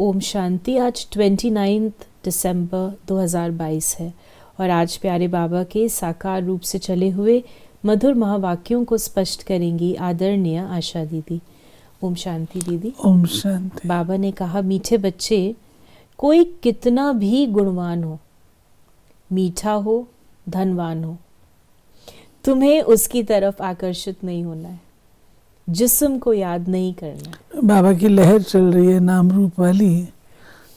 ओम शांति। आज 29 दिसंबर 2022 है और आज प्यारे बाबा के साकार रूप से चले हुए मधुर महावाक्यों को स्पष्ट करेंगी आदरणीय आशा दीदी। ओम शांति दीदी। ओम शांति। बाबा ने कहा, मीठे बच्चे, कोई कितना भी गुणवान हो, मीठा हो, धनवान हो, तुम्हें उसकी तरफ आकर्षित नहीं होना है, जिस्म को याद नहीं करना है। बाबा की लहर चल रही है नाम रूप वाली,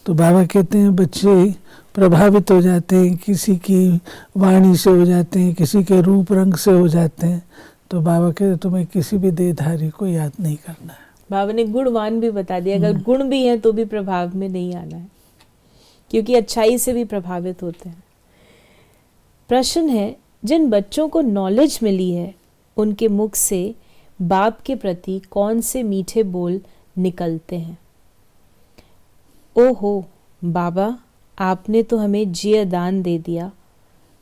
तो बाबा कहते हैं बच्चे प्रभावित हो जाते हैं, किसी की वाणी से हो जाते हैं, किसी के रूप रंग से हो जाते हैं। तो बाबा कहते तुम्हें किसी भी देहधारी को याद नहीं करना है। बाबा ने गुणवान भी बता दिया, अगर गुण भी हैं तो भी प्रभाव में नहीं आना है, क्योंकि अच्छाई से भी प्रभावित होते हैं। प्रश्न है, जिन बच्चों को नॉलेज मिली है उनके मुख से बाप के प्रति कौन से मीठे बोल निकलते हैं? ओहो बाबा, आपने तो हमें जिया दान दे दिया।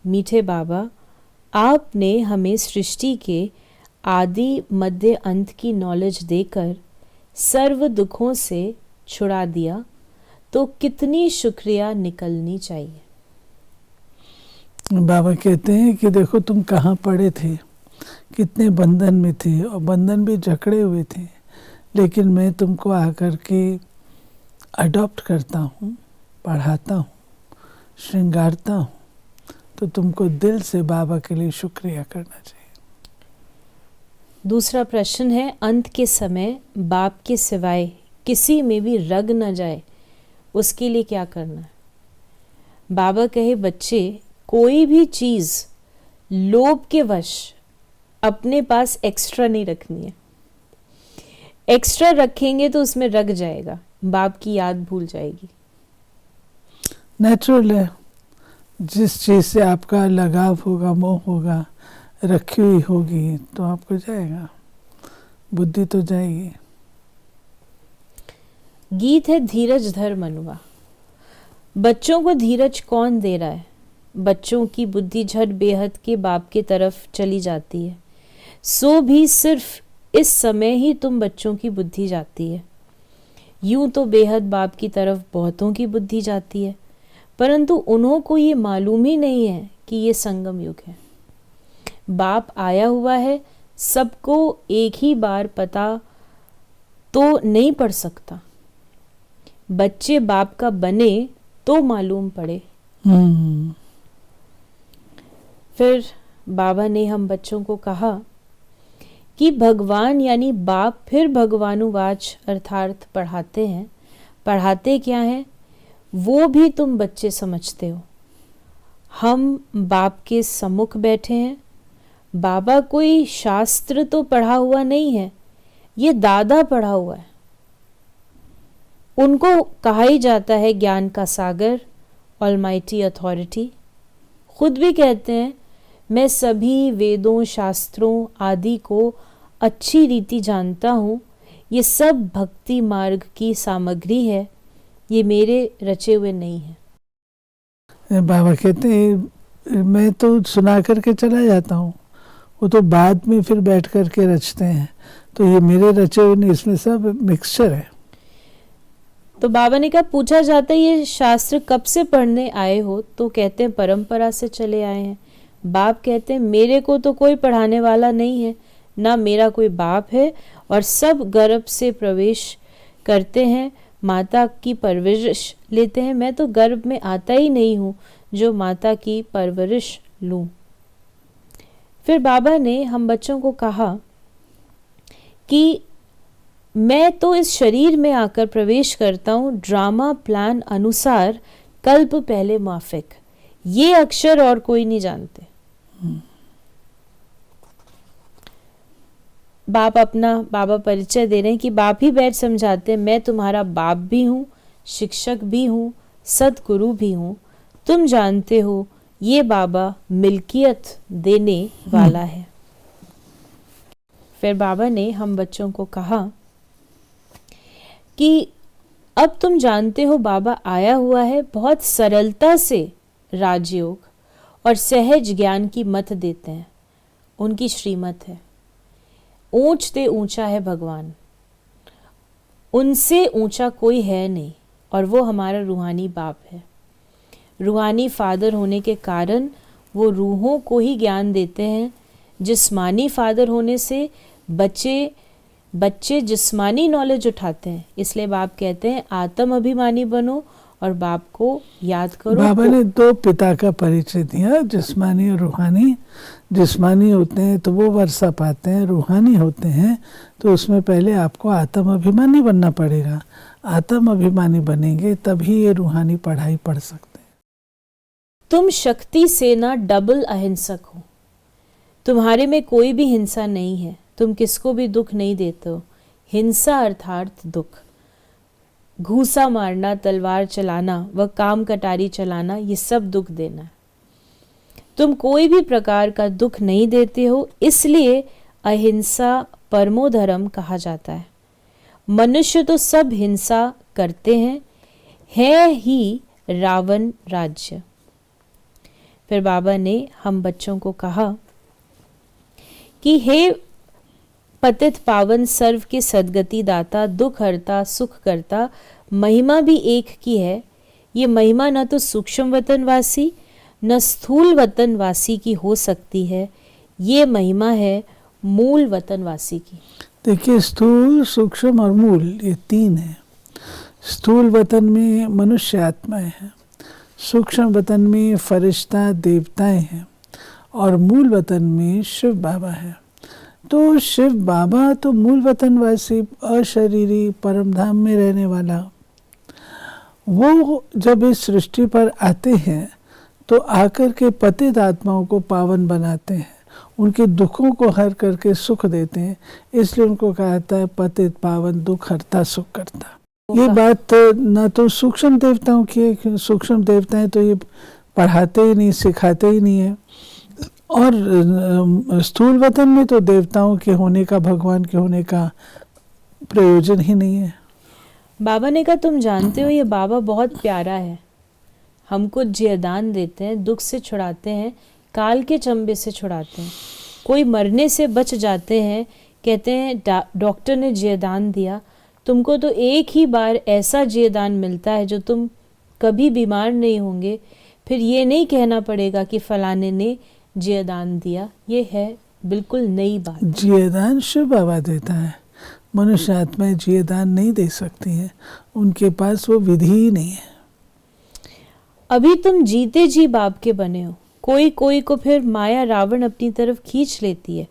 मीठे बाबा, आपने हमें सृष्टि के आदि मध्य अंत की नॉलेज देकर सर्व दुखों से छुड़ा दिया, तो कितनी शुक्रिया निकलनी चाहिए। बाबा कहते हैं कि देखो तुम कहाँ पड़े थे, कितने बंधन में थे और बंधन भी जकड़े हुए थे, लेकिन मैं तुमको आकर के अडॉप्ट करता हूँ, पढ़ाता हूँ, श्रृंगारता हूँ, तो तुमको दिल से बाबा के लिए शुक्रिया करना चाहिए। दूसरा प्रश्न है, अंत के समय बाप के सिवाय किसी में भी रग न जाए, उसके लिए क्या करना है? बाबा कहे, बच्चे, कोई भी चीज़ लोभ के वश अपने पास एक्स्ट्रा नहीं रखनी है। एक्स्ट्रा रखेंगे तो उसमें रग जाएगा, बाप की याद भूल जाएगी। नेचुरल है, जिस चीज़ से आपका लगाव होगा, मोह होगा, रखी हुई होगी, तो आपको जाएगा, बुद्धि तो जाएगी। गीत है धीरज धर मनुआ। बच्चों को धीरज कौन दे रहा है? बच्चों की बुद्धि झट बेहद के बाप की तरफ चली जाती है। सो भी सिर्फ इस समय ही तुम बच्चों की बुद्धि जाती है। यूं तो बेहद बाप की तरफ बहुतों की बुद्धि जाती है, परंतु उन्हों को ये मालूम ही नहीं है कि ये संगम युग है। बाप आया हुआ है, सबको एक ही बार पता तो नहीं पड़ सकता। बच्चे बाप का बने तो मालूम पड़े। फिर बाबा ने हम बच्चों को कहा कि भगवान यानी बाप फिर भगवानुवाच अर्थात पढ़ाते हैं। पढ़ाते क्या हैं वो भी तुम बच्चे समझते हो। हम बाप के सम्मुख बैठे हैं। बाबा कोई शास्त्र तो पढ़ा हुआ नहीं है, ये दादा पढ़ा हुआ है। उनको कहा ही जाता है ज्ञान का सागर, ऑलमाइटी अथॉरिटी। खुद भी कहते हैं, मैं सभी वेदों, शास्त्रों आदि को अच्छी रीति जानता हूँ। ये सब भक्ति मार्ग की सामग्री है, ये मेरे रचे हुए नहीं है। बाबा कहते हैं मैं तो सुना करके चला जाता हूँ, वो तो बाद में फिर बैठ करके रचते हैं, तो ये मेरे रचे हुए नहीं, इसमें सब मिक्सचर है। तो बाबा ने कहा, पूछा जाता है ये शास्त्र कब से पढ़ने आए हो? तो कहते हैं परंपरा से चले आए हैं। बाप कहते हैं मेरे को तो कोई पढ़ाने वाला नहीं है, ना मेरा कोई बाप है, और सब गर्भ से प्रवेश करते हैं, माता की परवरिश लेते हैं। मैं तो गर्भ में आता ही नहीं हूँ जो माता की परवरिश लूँ। फिर बाबा ने हम बच्चों को कहा कि मैं तो इस शरीर में आकर प्रवेश करता हूँ ड्रामा प्लान अनुसार, कल्प पहले माफिक। ये अक्षर और कोई नहीं जानते। बाबा परिचय दे रहे हैं कि बाप ही बैठ समझाते हैं, मैं तुम्हारा बाप भी हूँ, शिक्षक भी हूँ, सदगुरु भी हूँ। तुम जानते हो ये बाबा मिल्कियत देने वाला है। फिर बाबा ने हम बच्चों को कहा कि अब तुम जानते हो बाबा आया हुआ है, बहुत सरलता से राजयोग और सहज ज्ञान की मत देते हैं। उनकी श्रीमत है, ऊंच ते ऊंचा है भगवान, उनसे ऊंचा कोई है नहीं। और वो हमारा रूहानी बाप है। रूहानी फादर होने के कारण वो रूहों को ही ज्ञान देते हैं। जिस्मानी फादर होने से बच्चे जिस्मानी नॉलेज उठाते हैं। इसलिए बाप कहते हैं आत्म अभिमानी बनो और बाप को याद करो। बाबा ने दो पिता का परिचय दिया, जिस्मानी और रूहानी। जिस्मानी होते हैं तो वो वर्षा पाते हैं, रूहानी होते हैं तो उसमें पहले आपको आत्म अभिमानी बनना पड़ेगा। आत्म अभिमानी बनेंगे तभी ये रूहानी पढ़ाई पढ़ सकते हैं। तुम शक्ति से ना डबल अहिंसक हो। तुम्हारे में कोई भी हिंसा नहीं है। तुम किसको भी दुख नहीं देते हो। हिंसा अर्थात दुख। घूसा मारना, तलवार चलाना व काम कटारी चलाना, ये सब दुख देना है। तुम कोई भी प्रकार का दुख नहीं देते हो, इसलिए अहिंसा परमो धर्म कहा जाता है। मनुष्य तो सब हिंसा करते हैं, है ही रावण राज्य। फिर बाबा ने हम बच्चों को कहा कि हे पतित पावन सर्व के सद्गति दाता, दुख हरता, सुख करता, महिमा भी एक की है। ये महिमा न तो सूक्ष्म वतनवासी न स्थूल वतनवासी की हो सकती है, ये महिमा है मूल वतनवासी की। देखिए, स्थूल, सूक्ष्म और मूल, ये तीन है। स्थूल वतन में मनुष्य आत्माएं हैं, सूक्ष्म वतन में फरिश्ता देवताएं हैं और मूल वतन में शिव बाबा है। तो शिव बाबा तो मूल वतनवासी, अशरीरी, परमधाम में रहने वाला, वो जब इस सृष्टि पर आते हैं तो आकर के पतित आत्माओं को पावन बनाते हैं, उनके दुखों को हर करके सुख देते हैं। इसलिए उनको कहा जाता है पतित पावन, दुख हरता, सुख करता। ये बात ना तो सूक्ष्म देवताओं की है, सूक्ष्म देवताएं तो ये पढ़ाते ही नहीं, सिखाते ही नहीं है। और स्थूल वतन में तो देवताओं के होने का, भगवान के होने का प्रयोजन ही नहीं है। बाबा ने कहा तुम जानते हो ये बाबा बहुत प्यारा है, हमको जयदान देते हैं, दुख से छुड़ाते हैं, काल के चंबे से छुड़ाते हैं। कोई मरने से बच जाते हैं, कहते हैं डॉक्टर ने जयदान दिया, तुमको तो एक ही बार ऐसा जयदान मिलता है जो तुम कभी बीमार नहीं होंगे। फिर ये नहीं कहना पड़ेगा कि फलाने ने जयदान दिया। ये है बिल्कुल नई बात। जयदान शिव बाबा देता है, मनुष्य आत्माएं जयदान नहीं दे सकती हैं, उनके पास वो विधि ही नहीं है। अभी तुम जीते जी बाप के बने हो। कोई कोई को फिर माया रावण अपनी तरफ खींच लेती है,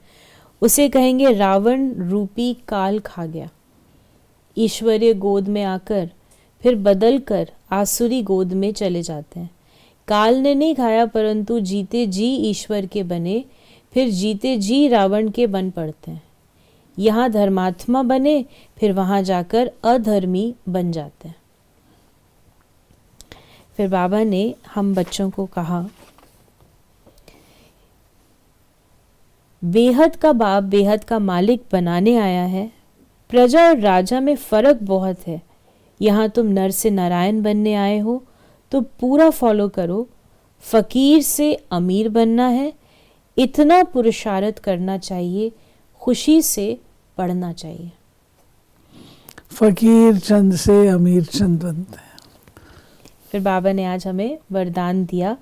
उसे कहेंगे रावण रूपी काल खा गया। ईश्वरीय गोद में आकर फिर बदल कर आसुरी गोद में चले जाते हैं। काल ने नहीं खाया, परंतु जीते जी ईश्वर के बने, फिर जीते जी रावण के बन पड़ते हैं। यहाँ धर्मात्मा बने, फिर वहां जाकर अधर्मी बन जाते हैं। फिर बाबा ने हम बच्चों को कहा बेहद का बाप बेहद का मालिक बनाने आया है। प्रजा और राजा में फर्क बहुत है। यहाँ तुम नर से नारायण बनने आए हो तो पूरा फॉलो करो। फकीर से अमीर बनना है, इतना पुरुषार्थ करना चाहिए, खुशी से पढ़ना चाहिए। फकीर चंद से अमीर चंद बनते हैं। फिर बाबा ने आज हमें वरदान दिया,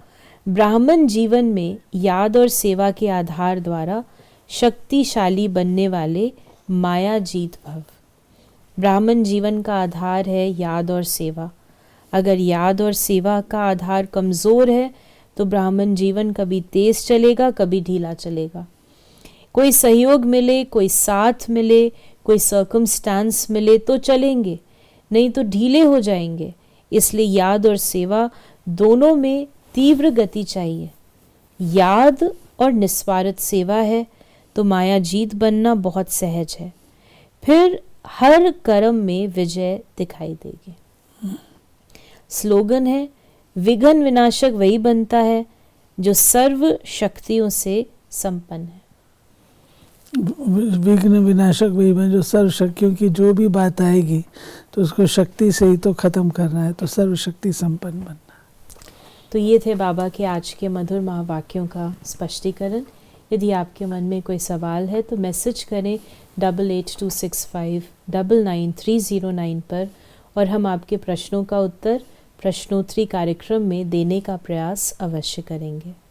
ब्राह्मण जीवन में याद और सेवा के आधार द्वारा शक्तिशाली बनने वाले माया जीत भव। ब्राह्मण जीवन का आधार है याद और सेवा। अगर याद और सेवा का आधार कमज़ोर है तो ब्राह्मण जीवन कभी तेज चलेगा, कभी ढीला चलेगा। कोई सहयोग मिले, कोई साथ मिले, कोई सर्कमस्टांस मिले तो चलेंगे, नहीं तो ढीले हो जाएंगे। इसलिए याद और सेवा दोनों में तीव्र गति चाहिए। याद और निस्वार्थ सेवा है तो माया जीत बनना बहुत सहज है। फिर हर कर्म में विजय दिखाई देगी। स्लोगन है, विघ्न विनाशक वही बनता है जो सर्व शक्तियों से संपन्न है। विघ्न विनाशक वही बन जो सर्व शक्तियों की जो भी बात आएगी तो उसको शक्ति से ही तो खत्म करना है, तो सर्वशक्ति संपन्न बनना। तो ये थे बाबा के आज के मधुर महावाक्यों का स्पष्टीकरण। यदि आपके मन में कोई सवाल है तो मैसेज करें 8826599309 पर और हम आपके प्रश्नों का उत्तर प्रश्नोत्तरी कार्यक्रम में देने का प्रयास अवश्य करेंगे।